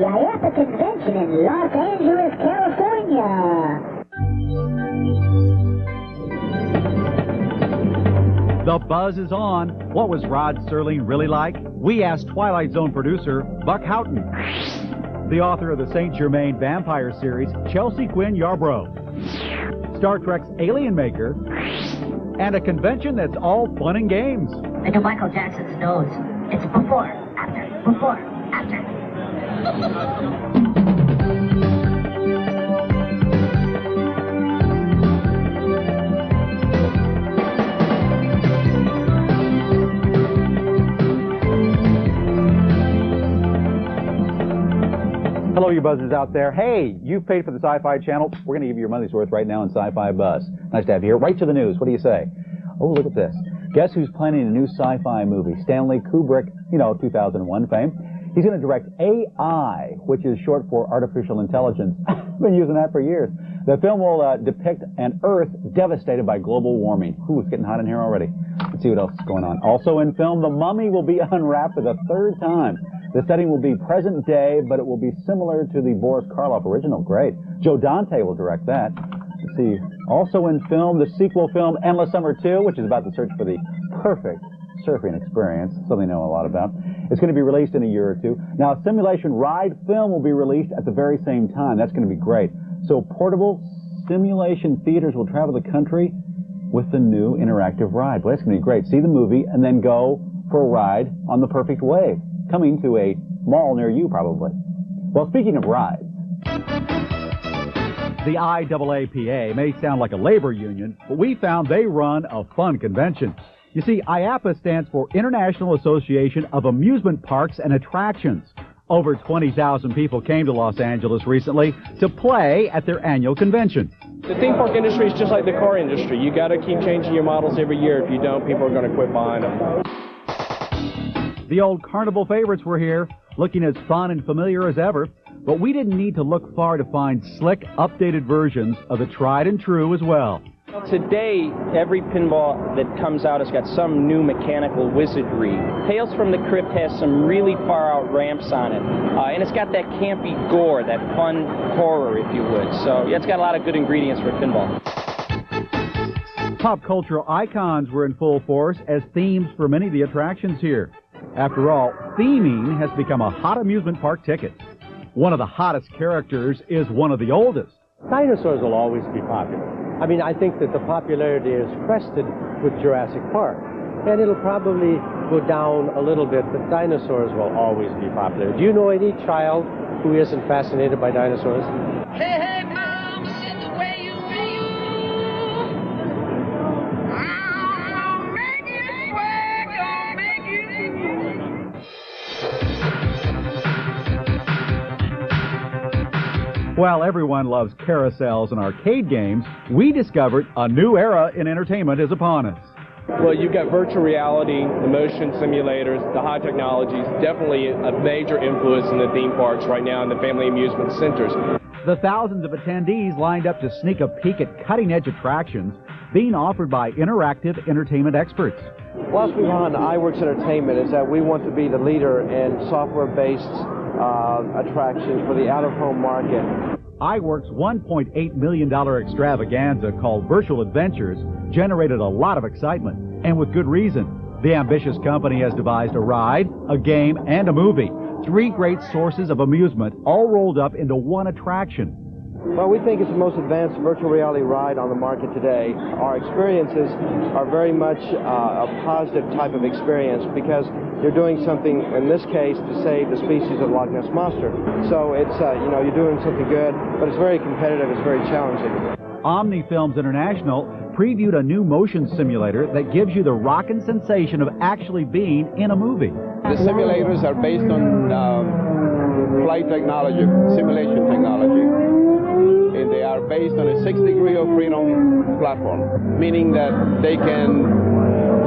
IAPA convention in Los Angeles, California. The buzz is on. What was Rod Serling really like? We asked Twilight Zone producer Buck Houghton, the author of the St. Germain vampire series, Chelsea Quinn Yarbrough, Star Trek's alien maker, and a convention that's all fun and games. Look at Michael Jackson's nose. It's before, after. Hello, you buzzers out there. Hey, you've paid for the Sci-Fi channel. We're going to give you your money's worth right now in Sci-Fi Buzz. Nice to have you here. Right to the news. What do you say? Oh, look at this. Guess who's planning a new sci-fi movie? Stanley Kubrick, 2001 fame. He's going to direct AI, which is short for artificial intelligence. I've been using that for years. The film will depict an Earth devastated by global warming. Ooh, it's getting hot in here already. Let's see what else is going on. Also in film, The Mummy will be unwrapped for the third time. The setting will be present day, but it will be similar to the Boris Karloff original. Great. Joe Dante will direct that. Let's see. Also in film, the sequel film Endless Summer 2, which is about the search for the perfect surfing experience, something I know a lot about. It's going to be released in a year or two. Now, a simulation ride film will be released at the very same time. That's going to be great. So portable simulation theaters will travel the country with the new interactive ride. Well, that's going to be great. See the movie and then go for a ride on the perfect wave. Coming to a mall near you, probably. Well, speaking of rides, the IAAPA may sound like a labor union, but we found they run a fun convention. You see, IAPA stands for International Association of Amusement Parks and Attractions. Over 20,000 people came to Los Angeles recently to play at their annual convention. The theme park industry is just like the car industry. You got to keep changing your models every year. If you don't, people are going to quit buying them. The old carnival favorites were here, looking as fun and familiar as ever, but we didn't need to look far to find slick, updated versions of the tried and true as well. Today, every pinball that comes out has got some new mechanical wizardry. Tales from the Crypt has some really far-out ramps on it, and it's got that campy gore, that fun horror, if you would. So, yeah, it's got a lot of good ingredients for pinball. Pop cultural icons were in full force as themes for many of the attractions here. After all, theming has become a hot amusement park ticket. One of the hottest characters is one of the oldest. Dinosaurs will always be popular. I mean, I think that the popularity is crested with Jurassic Park. And it'll probably go down a little bit, but dinosaurs will always be popular. Do you know any child who isn't fascinated by dinosaurs? Hey, hey, Mom, see the way you move. I'll make you sweat, gonna make you move. While everyone loves carousels and arcade games, we discovered a new era in entertainment is upon us. Well, you've got virtual reality, the motion simulators, the high technologies, definitely a major influence in the theme parks right now and the family amusement centers. The thousands of attendees lined up to sneak a peek at cutting-edge attractions being offered by interactive entertainment experts. Philosophy behind iWorks Entertainment is that we want to be the leader in software-based attractions for the out-of-home market. iWorks' $1.8 million extravaganza called Virtual Adventures generated a lot of excitement, and with good reason. The ambitious company has devised a ride, a game, and a movie. 3 great sources of amusement all rolled up into one attraction. Well, we think it's the most advanced virtual reality ride on the market today. Our experiences are very much a positive type of experience because you're doing something, in this case, to save the species of Loch Ness Monster. So it's, you're doing something good, but it's very competitive, it's very challenging. Omni Films International previewed a new motion simulator that gives you the rockin' sensation of actually being in a movie. The simulators are based on flight technology, simulation technology. And they are based on a 6-degree of freedom platform, meaning that they can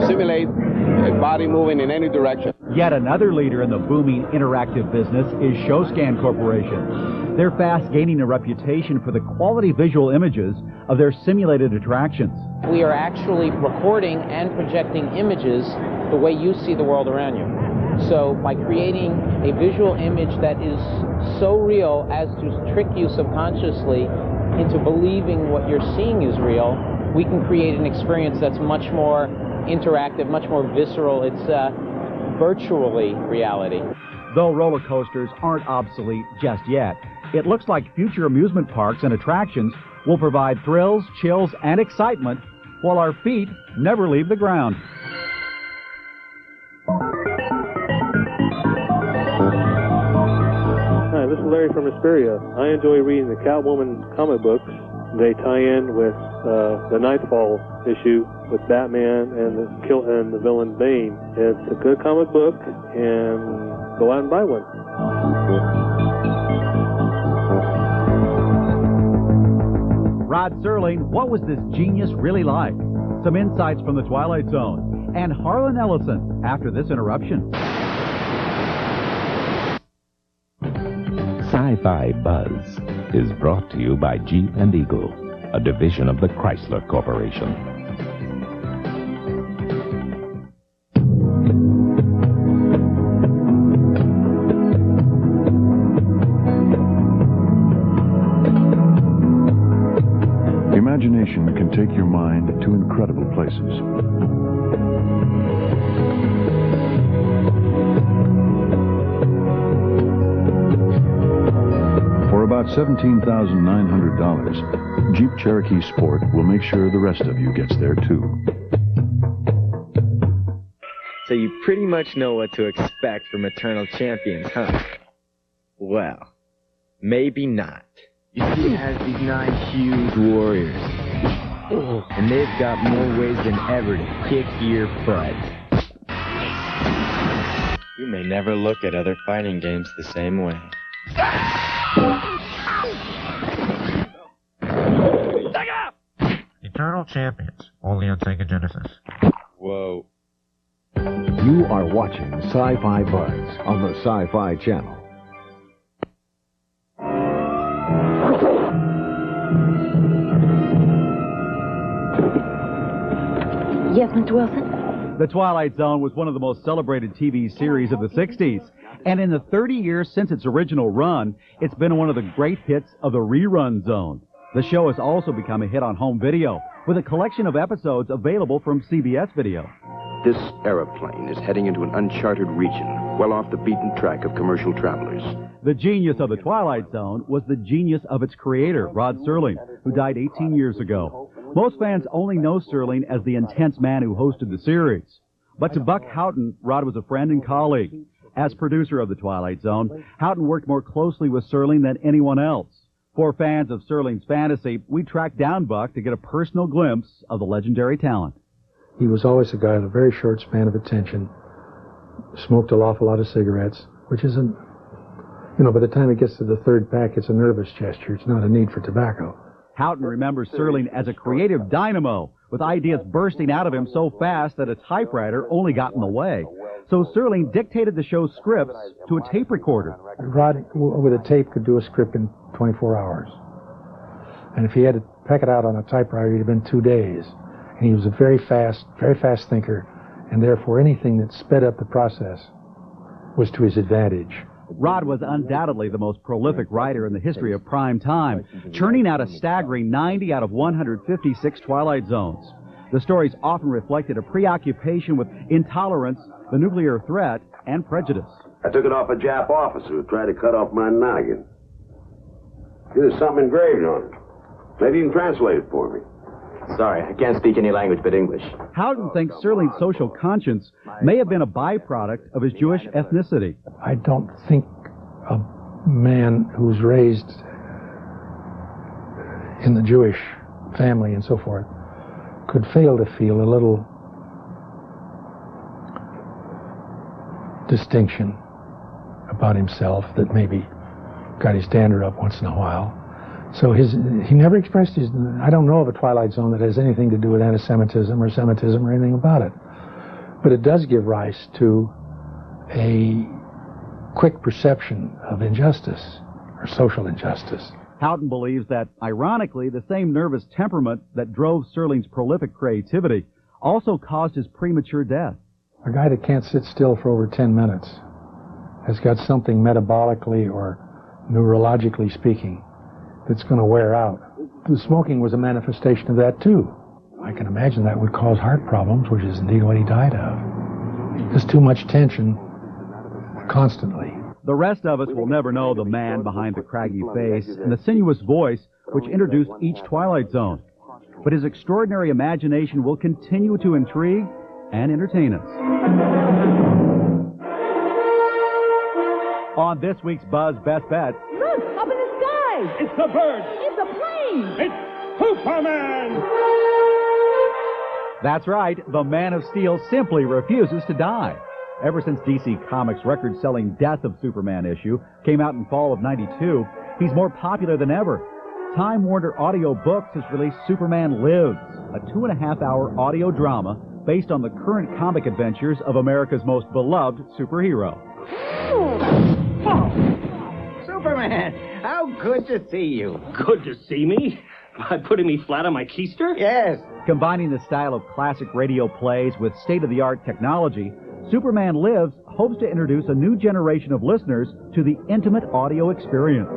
simulate a body moving in any direction. Yet another leader in the booming interactive business is ShowScan Corporation. They're fast gaining a reputation for the quality visual images of their simulated attractions. We are actually recording and projecting images the way you see the world around you. So by creating a visual image that is so real as to trick you subconsciously into believing what you're seeing is real, we can create an experience that's much more interactive, much more visceral. It's virtually reality. Though roller coasters aren't obsolete just yet, it looks like future amusement parks and attractions will provide thrills, chills, and excitement while our feet never leave the ground. Hi, this is Larry from Hesperia. I enjoy reading the Catwoman comic books. They tie in with the Nightfall issue with Batman and the villain Bane. It's a good comic book, and go out and buy one. Rod Serling, what was this genius really like? Some insights from the Twilight Zone. And Harlan Ellison after this interruption. Sci-Fi Buzz is brought to you by Jeep and Eagle, a division of the Chrysler Corporation. Imagination can take your mind to incredible places. For about $17,900, Jeep Cherokee Sport will make sure the rest of you gets there too. So you pretty much know what to expect from Eternal Champions, huh? Well, maybe not. You see, it has these 9 huge warriors. And they've got more ways than ever to kick your butt. You may never look at other fighting games the same way. Eternal Champions, only on Sega Genesis. Whoa. You are watching Sci-Fi Buzz on the Sci-Fi Channel. Yes, Mr. Wilson? The Twilight Zone was one of the most celebrated TV series of the 60s. And in the 30 years since its original run, it's been one of the great hits of the rerun zone. The show has also become a hit on home video, with a collection of episodes available from CBS Video. This aeroplane is heading into an uncharted region, well off the beaten track of commercial travelers. The genius of The Twilight Zone was the genius of its creator, Rod Serling, who died 18 years ago. Most fans only know Serling as the intense man who hosted the series. But to Buck Houghton, Rod was a friend and colleague. As producer of The Twilight Zone, Houghton worked more closely with Serling than anyone else. For fans of Serling's fantasy, we tracked down Buck to get a personal glimpse of the legendary talent. He was always a guy with a very short span of attention, smoked an awful lot of cigarettes, which isn't, by the time it gets to the third pack, it's a nervous gesture. It's not a need for tobacco. Houghton remembers Serling as a creative dynamo, with ideas bursting out of him so fast that a typewriter only got in the way. So Serling dictated the show's scripts to a tape recorder. Rod, with a tape, could do a script in 24 hours. And if he had to pack it out on a typewriter, it'd have been 2 days. And he was a very fast thinker, and therefore anything that sped up the process was to his advantage. Rod was undoubtedly the most prolific writer in the history of prime time, churning out a staggering 90 out of 156 Twilight Zones. The stories often reflected a preoccupation with intolerance, the nuclear threat, and prejudice. I took it off a Jap officer who tried to cut off my noggin. There's something engraved on it. Maybe you can translate it for me. Sorry, I can't speak any language but English. Houghton thinks Serling's social conscience may have been a byproduct of his Jewish ethnicity. I don't think a man who's raised in the Jewish family and so forth could fail to feel a little distinction about himself that maybe got his dander up once in a while. So he never expressed his... I don't know of a Twilight Zone that has anything to do with anti-Semitism or Semitism or anything about it. But it does give rise to a quick perception of injustice or social injustice. Houghton believes that, ironically, the same nervous temperament that drove Serling's prolific creativity also caused his premature death. A guy that can't sit still for over 10 minutes has got something metabolically or neurologically speaking, that's going to wear out. The smoking was a manifestation of that, too. I can imagine that would cause heart problems, which is indeed what he died of. There's too much tension constantly. The rest of us will never know the man behind the craggy face and the sinuous voice which introduced each Twilight Zone. But his extraordinary imagination will continue to intrigue and entertain us. On this week's Buzz Best Bets... Look, up in the sky! It's a bird! It's a plane! It's Superman! That's right, the Man of Steel simply refuses to die. Ever since DC Comics' record-selling Death of Superman issue came out in fall of '92, he's more popular than ever. Time Warner Audio Books has released Superman Lives, a 2.5-hour audio drama based on the current comic adventures of America's most beloved superhero. Superman, how good to see you. Good to see me? By putting me flat on my keister? Yes. Combining the style of classic radio plays with state-of-the-art technology, Superman Lives hopes to introduce a new generation of listeners to the intimate audio experience.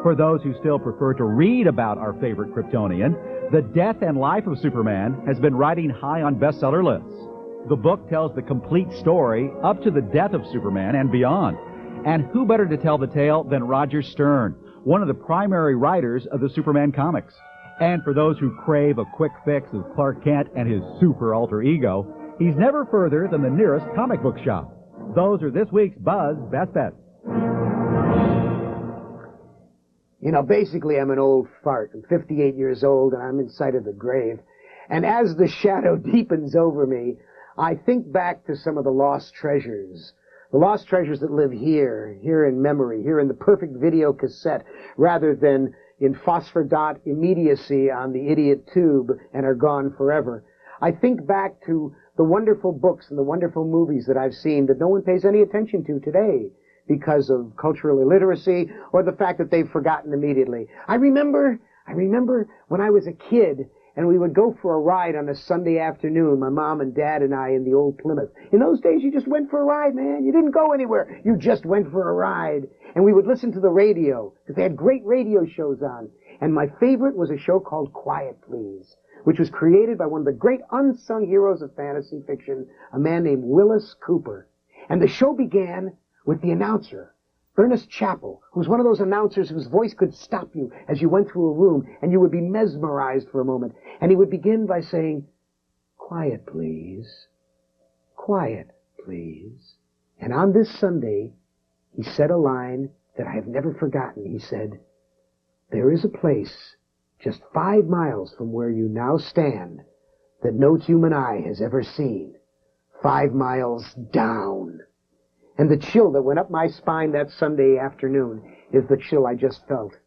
For those who still prefer to read about our favorite Kryptonian, The Death and Life of Superman has been riding high on bestseller lists. The book tells the complete story up to the death of Superman and beyond. And who better to tell the tale than Roger Stern, one of the primary writers of the Superman comics. And for those who crave a quick fix of Clark Kent and his super alter ego, he's never further than the nearest comic book shop. Those are this week's Buzz Best Bets. You know, basically I'm an old fart. I'm 58 years old and I'm in sight of the grave. And as the shadow deepens over me, I think back to some of the lost treasures. The lost treasures that live here in memory, here in the perfect video cassette, rather than in phosphor dot immediacy on the idiot tube and are gone forever. I think back to the wonderful books and the wonderful movies that I've seen that no one pays any attention to today because of cultural illiteracy or the fact that they've forgotten immediately. I remember when I was a kid and we would go for a ride on a Sunday afternoon, my mom and dad and I in the old Plymouth. In those days, you just went for a ride, man. You didn't go anywhere. You just went for a ride. And we would listen to the radio, because they had great radio shows on. And my favorite was a show called Quiet Please, which was created by one of the great unsung heroes of fantasy fiction, a man named Willis Cooper. And the show began with the announcer, Ernest Chappell, who was one of those announcers whose voice could stop you as you went through a room, and you would be mesmerized for a moment. And he would begin by saying, "Quiet, please. Quiet, please." And on this Sunday, he said a line that I have never forgotten. He said, "There is a place just 5 miles from where you now stand that no human eye has ever seen. 5 miles down." And the chill that went up my spine that Sunday afternoon is the chill I just felt.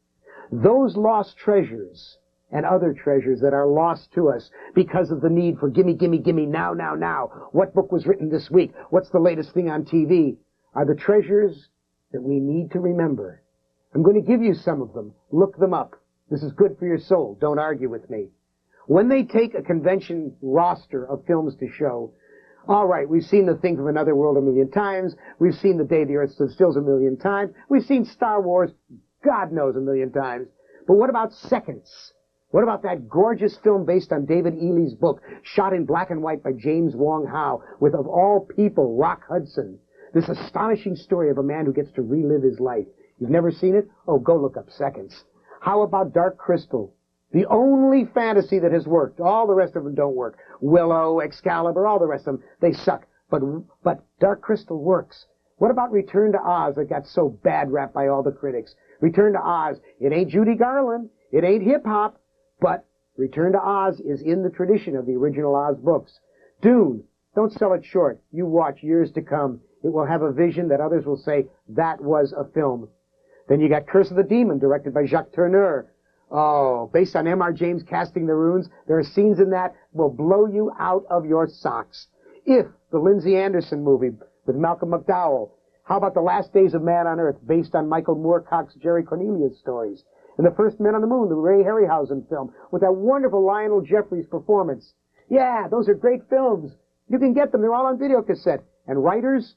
Those lost treasures and other treasures that are lost to us because of the need for gimme, gimme, gimme, now, now, now. What book was written this week? What's the latest thing on TV? Are the treasures that we need to remember. I'm going to give you some of them. Look them up. This is good for your soul. Don't argue with me. When they take a convention roster of films to show, all right, we've seen The Thing from Another World a million times. We've seen The Day the Earth Stood Still a million times. We've seen Star Wars, God knows, a million times. But what about Seconds? What about that gorgeous film based on David Ely's book, shot in black and white by James Wong Howe, with, of all people, Rock Hudson? This astonishing story of a man who gets to relive his life. You've never seen it? Oh, go look up Seconds. How about Dark Crystal? The only fantasy that has worked. All the rest of them don't work. Willow, Excalibur, all the rest of them, they suck. But Dark Crystal works. What about Return to Oz that got so bad rap by all the critics? Return to Oz, it ain't Judy Garland, it ain't hip-hop, but Return to Oz is in the tradition of the original Oz books. Dune, don't sell it short. You watch years to come. It will have a vision that others will say, that was a film. Then you got Curse of the Demon, directed by Jacques Tourneur. Oh, based on M.R. James casting the runes, there are scenes in that will blow you out of your socks. If, the Lindsay Anderson movie with Malcolm McDowell. How about The Last Days of Man on Earth, based on Michael Moorcock's Jerry Cornelius stories? And The First Men on the Moon, the Ray Harryhausen film, with that wonderful Lionel Jeffries performance. Yeah, those are great films. You can get them. They're all on video cassette. And writers,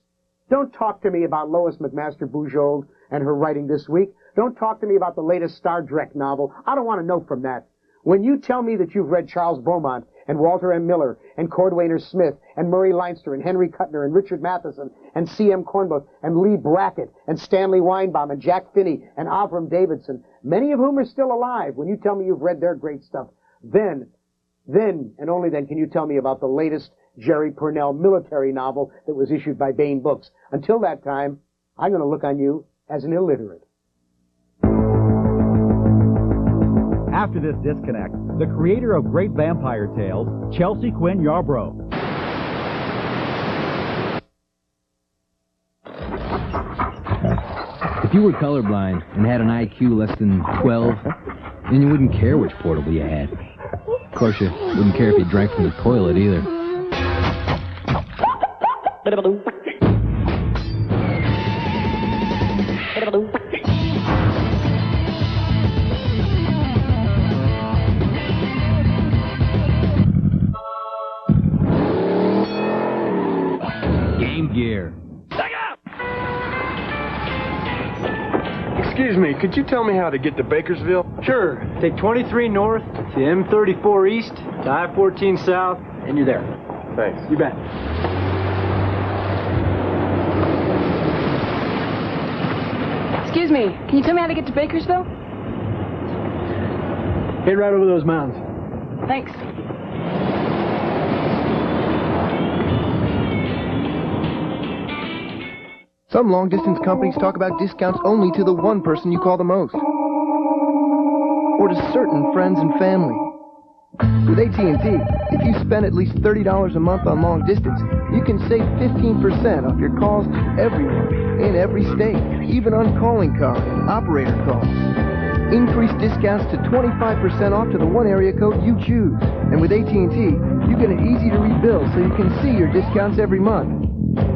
Don't talk to me about Lois McMaster Bujold and her writing this week. Don't talk to me about the latest Star Trek novel. I don't want to know from that. When you tell me that you've read Charles Beaumont and Walter M. Miller and Cordwainer Smith and Murray Leinster and Henry Kuttner and Richard Matheson and C.M. Cornbluth and Lee Brackett and Stanley Weinbaum and Jack Finney and Avram Davidson, many of whom are still alive, when you tell me you've read their great stuff, then and only then can you tell me about the latest Jerry Purnell military novel that was issued by Bain Books. Until that time, I'm going to look on you as an illiterate. After this disconnect, the creator of Great Vampire Tales, Chelsea Quinn Yarbrough. If you were colorblind and had an IQ less than 12, then you wouldn't care which portable you had. Of course, you wouldn't care if you drank from the toilet either. Game Gear. Excuse me, could you tell me how to get to Bakersville? Sure. Take 23 north to M34 east to I-14 south, and you're there. Thanks. You bet. Excuse me, can you tell me how to get to Bakersville? Head right over those mountains. Thanks. Some long-distance companies talk about discounts only to the one person you call the most, or to certain friends and family. With AT&T, if you spend at least $30 a month on long distance, you can save 15% off your calls to everyone in every state, even on calling card and operator calls. Increase discounts to 25% off to the one area code you choose. And with AT&T, you get an easy-to-read bill so you can see your discounts every month.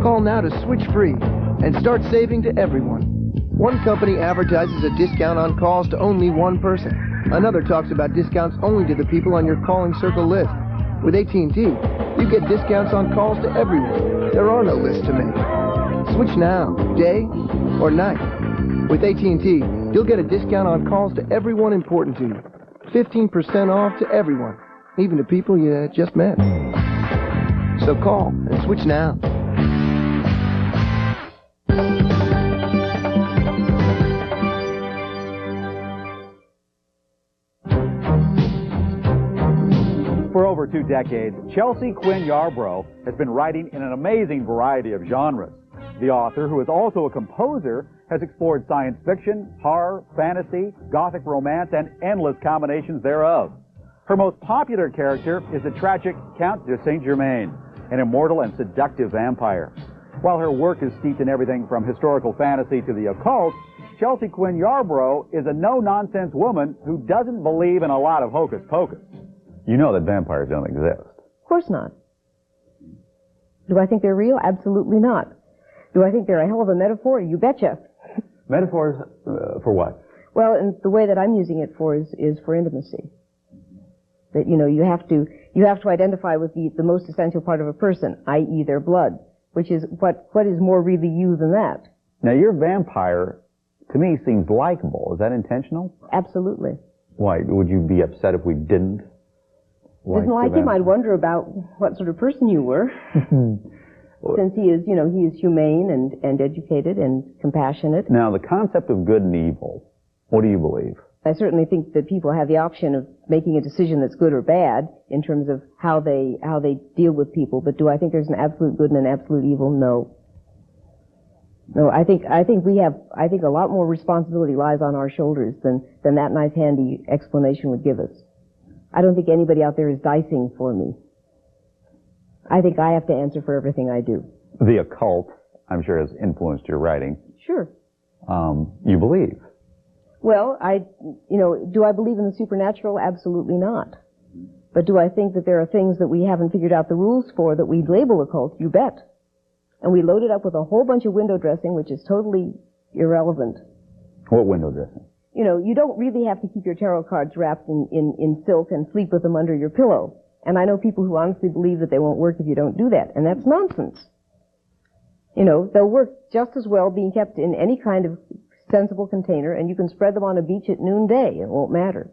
Call now to switch free and start saving to everyone. One company advertises a discount on calls to only one person. Another talks about discounts only to the people on your calling circle list. With AT&T, you get discounts on calls to everyone. There are no lists to make. Switch now, day or night. With AT&T, you'll get a discount on calls to everyone important to you. 15% off to everyone, even to people you just met. So call and switch now. For over 2 decades, Chelsea Quinn Yarbrough has been writing in an amazing variety of genres. The author, who is also a composer, has explored science fiction, horror, fantasy, gothic romance, and endless combinations thereof. Her most popular character is the tragic Count de Saint-Germain, an immortal and seductive vampire. While her work is steeped in everything from historical fantasy to the occult, Chelsea Quinn Yarbrough is a no-nonsense woman who doesn't believe in a lot of hocus-pocus. You know that vampires don't exist. Of course not. Do I think they're real? Absolutely not. Do I think they're a hell of a metaphor? You betcha. Metaphors for what? Well, and the way that I'm using it for is for intimacy. That, you know, you have to identify with the most essential part of a person, i.e. their blood, which is what is more really you than that. Now, your vampire, to me, seems likable. Is that intentional? Absolutely. Why? Would you be upset if we didn't like him? I'd wonder about what sort of person you were. Since he is, you know, he is humane and educated and compassionate. Now, the concept of good and evil, what do you believe? I certainly think that people have the option of making a decision that's good or bad in terms of how they deal with people. But do I think there's an absolute good and an absolute evil? No. No, I think a lot more responsibility lies on our shoulders than that nice handy explanation would give us. I don't think anybody out there is dicing for me. I think I have to answer for everything I do. The occult, I'm sure, has influenced your writing. Sure. You believe? Well, do I believe in the supernatural? Absolutely not. But do I think that there are things that we haven't figured out the rules for that we label occult? You bet. And we load it up with a whole bunch of window dressing, which is totally irrelevant. What window dressing? You know, you don't really have to keep your tarot cards wrapped in silk and sleep with them under your pillow. And I know people who honestly believe that they won't work if you don't do that, and that's nonsense. You know, they'll work just as well being kept in any kind of sensible container, and you can spread them on a beach at noonday. It won't matter.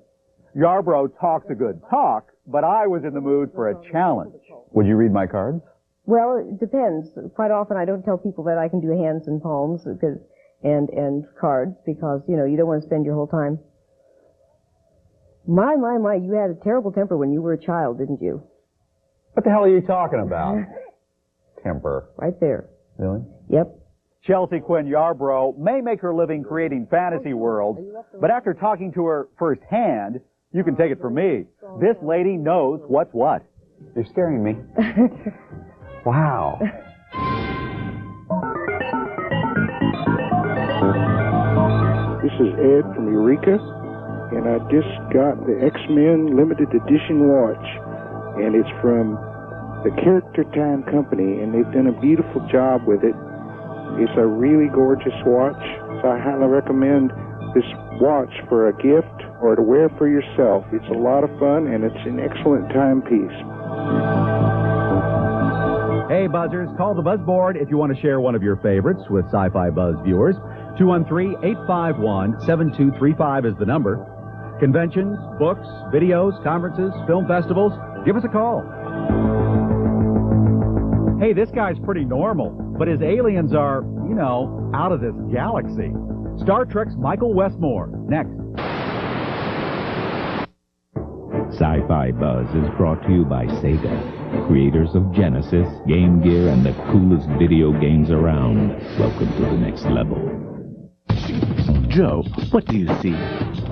Yarbrough talks a good talk, but I was in the mood for a challenge. Would you read my cards? Well, it depends. Quite often I don't tell people that I can do hands and palms and cards because, you know, you don't want to spend your whole time. My, you had a terrible temper when you were a child, didn't you? What the hell are you talking about? Temper. Right there. Really? Yep. Chelsea Quinn Yarbrough may make her living creating fantasy worlds, but after talking to her firsthand, you can take it from me. This lady knows what's what. You're scaring me. Wow. This is Ed from Eureka, and I just got the X-Men limited edition watch, and it's from the Character Time Company, and they've done a beautiful job with it. It's a really gorgeous watch, so I highly recommend this watch for a gift or to wear for yourself. It's a lot of fun, and it's an excellent timepiece. Hey, Buzzers, call the Buzz Board if you want to share one of your favorites with Sci-Fi Buzz viewers. 213-851-7235 is the number. Conventions, books, videos, conferences, film festivals, give us a call. Hey, this guy's pretty normal, but his aliens are, you know, out of this galaxy. Star Trek's Michael Westmore, next. Sci-Fi Buzz is brought to you by Sega, creators of Genesis, Game Gear, and the coolest video games around. Welcome to the next level. Joe, what do you see?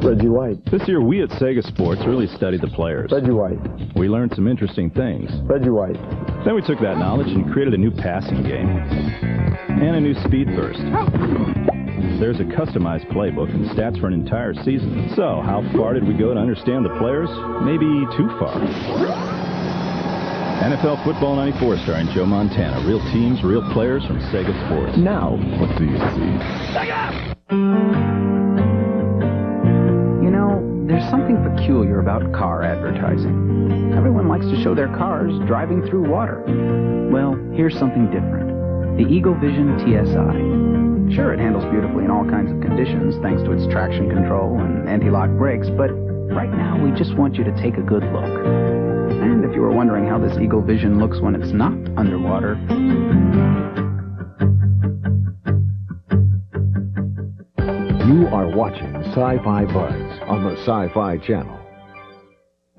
Reggie White. This year, we at Sega Sports really studied the players. Reggie White. We learned some interesting things. Reggie White. Then we took that knowledge and created a new passing game and a new speed burst. There's a customized playbook and stats for an entire season. So, how far did we go to understand the players? Maybe too far. NFL Football 94 starring Joe Montana. Real teams, real players from Sega Sports. Now, what do you see? You know, there's something peculiar about car advertising. Everyone likes to show their cars driving through water. Well, here's something different. The Eagle Vision TSI. Sure, it handles beautifully in all kinds of conditions thanks to its traction control and anti-lock brakes, but right now we just want you to take a good look. And if you were wondering how this Eagle Vision looks when it's not underwater, You are watching Sci-Fi Buzz on the Sci-Fi Channel.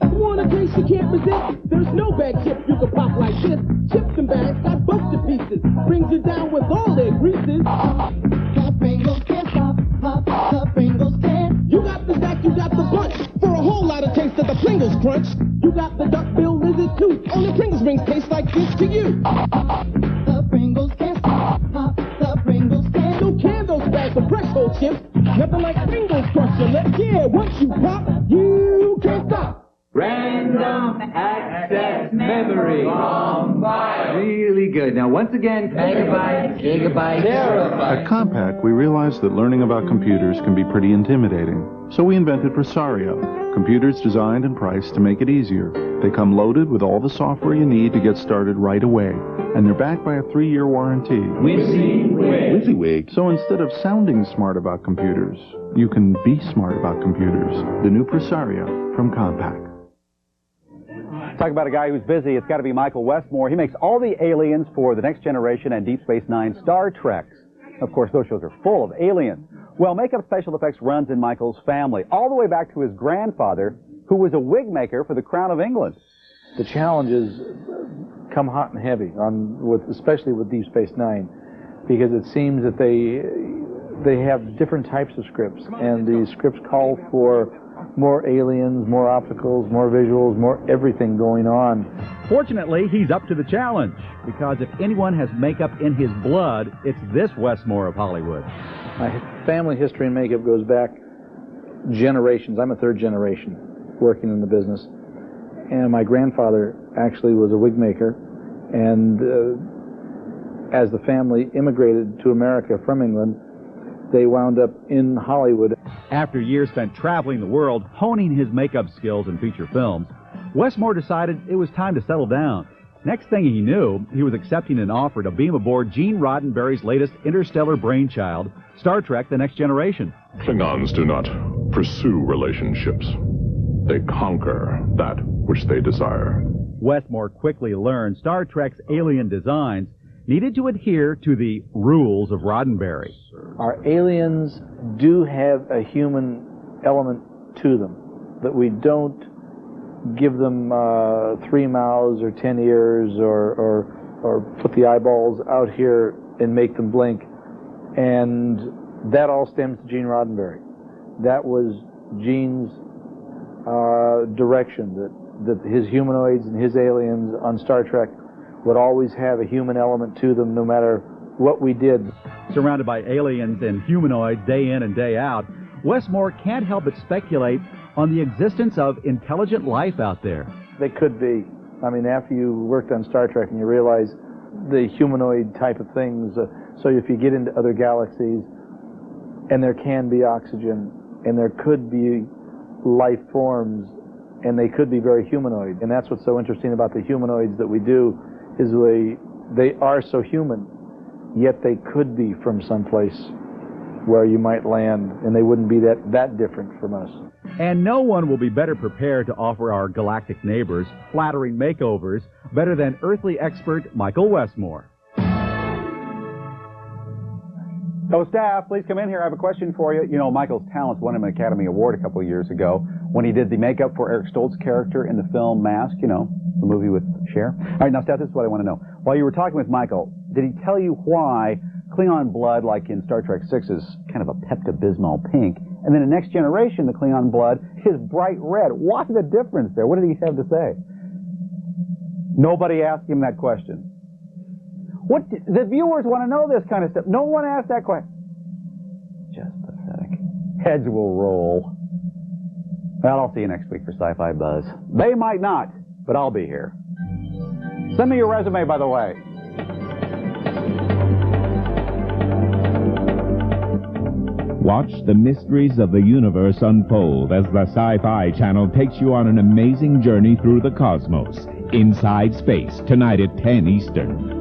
Want a taste you can't resist? There's no bag chip you can pop like this. Chips and bags got busted pieces. Brings you down with all their greases. The Pringles can't stop. Pop, the Pringles can't. You got the stack, you got the bunch. For a whole lot of taste of the Pringles crunch. You got the duck-bill lizard too. Only Pringles rings taste like this to you. The Pringles can't stop. Pop, the Pringles can't. So can those bags of fresh whole chips. Nothing like Pringles crush your lips. Yeah, once you pop, you can't stop. Random access memory. Really good. Now, once again, megabytes, gigabytes, terabytes. At Compaq, we realized that learning about computers can be pretty intimidating. So we invented Presario, computers designed and priced to make it easier. They come loaded with all the software you need to get started right away. And they're backed by a 3-year warranty. WYSIWYG. So instead of sounding smart about computers, you can be smart about computers. The new Presario from Compaq. Talk about a guy who's busy. It's got to be Michael Westmore. He makes all the aliens for The Next Generation and Deep Space Nine Star Treks. Of course, those shows are full of aliens. Well, makeup special effects runs in Michael's family, all the way back to his grandfather, who was a wig maker for the Crown of England. The challenges come hot and heavy, especially with Deep Space Nine, because it seems that they have different types of scripts, and the scripts call for more aliens, more opticals, more visuals, more everything going on. Fortunately, he's up to the challenge, because if anyone has makeup in his blood, it's this Westmore of Hollywood. My family history in makeup goes back generations. I'm a third generation working in the business. And my grandfather actually was a wig maker, and as the family immigrated to America from England, they wound up in Hollywood. After years spent traveling the world, honing his makeup skills in feature films, Westmore decided it was time to settle down. Next thing he knew, he was accepting an offer to beam aboard Gene Roddenberry's latest interstellar brainchild, Star Trek: The Next Generation. Klingons do not pursue relationships. They conquer that which they desire. Westmore quickly learned Star Trek's alien designs needed to adhere to the rules of Roddenberry. Our aliens do have a human element to them, that we don't give them 3 mouths or 10 ears or put the eyeballs out here and make them blink. And that all stems to Gene Roddenberry. That was Gene's direction, that his humanoids and his aliens on Star Trek would always have a human element to them no matter what we did. Surrounded by aliens and humanoids day in and day out, Westmore can't help but speculate on the existence of intelligent life out there. They could be. I mean, after you worked on Star Trek and you realize the humanoid type of things, so if you get into other galaxies and there can be oxygen and there could be life forms and they could be very humanoid. And that's what's so interesting about the humanoids that we do, is they are so human, yet they could be from someplace where you might land and they wouldn't be that different from us. And no one will be better prepared to offer our galactic neighbors flattering makeovers better than earthly expert Michael Westmore. So staff, please come in here. I have a question for you. You know, Michael's talents won him an Academy Award a couple of years ago when he did the makeup for Eric Stoltz's character in the film Mask, you know, the movie with Cher. All right, now, Staff, this is what I want to know. While you were talking with Michael, did he tell you why Klingon blood, like in Star Trek VI, is kind of a Pepto-Bismol pink, and then in Next Generation, the Klingon blood is bright red? What's the difference there? What did he have to say? Nobody asked him that question. The viewers want to know this kind of stuff. No one asked that question. Just pathetic. Heads will roll. Well, I'll see you next week for Sci-Fi Buzz. They might not, but I'll be here. Send me your resume, by the way. Watch the mysteries of the universe unfold as the Sci-Fi Channel takes you on an amazing journey through the cosmos. Inside Space, tonight at 10 Eastern.